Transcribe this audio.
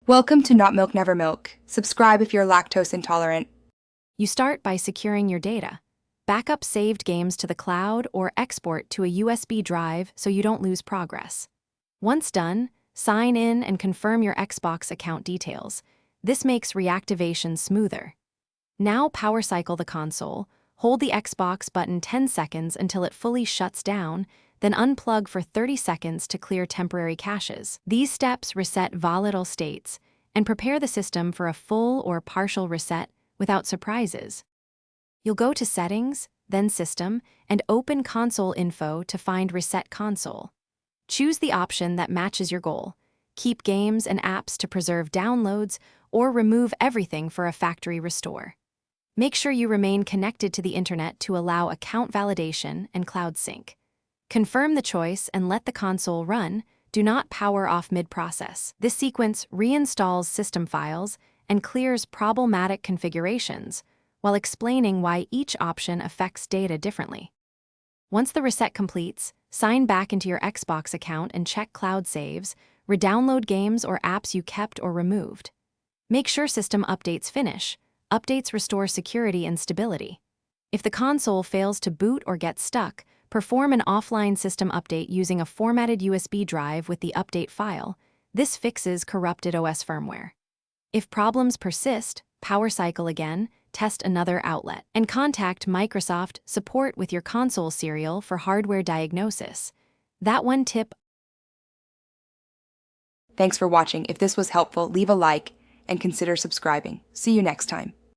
Welcome to Not Milk Never Milk. Subscribe if you're lactose intolerant. You start by securing your data. Backup saved games to the cloud or export to a USB drive so you don't lose progress. Once done, sign in and confirm your Xbox account details. This makes reactivation smoother. Now power cycle the console, hold the Xbox button 10 seconds until it fully shuts down, then unplug for 30 seconds to clear temporary caches. These steps reset volatile states and prepare the system for a full or partial reset without surprises. You'll go to Settings, then System, and open Console Info to find Reset Console. Choose the option that matches your goal. Keep games and apps to preserve downloads, or remove everything for a factory restore. Make sure you remain connected to the internet to allow account validation and cloud sync. Confirm the choice and let the console run. Do not power off mid-process. This sequence reinstalls system files and clears problematic configurations, while explaining why each option affects data differently. Once the reset completes, sign back into your Xbox account and check cloud saves, re-download games or apps you kept or removed. Make sure system updates finish. Updates restore security and stability. If the console fails to boot or gets stuck, perform an offline system update using a formatted USB drive with the update file. This fixes corrupted OS firmware. If problems persist, power cycle again, test another outlet, and contact Microsoft support with your console serial for hardware diagnosis. That one tip. Thanks for watching. If this was helpful, leave a like and consider subscribing. See you next time.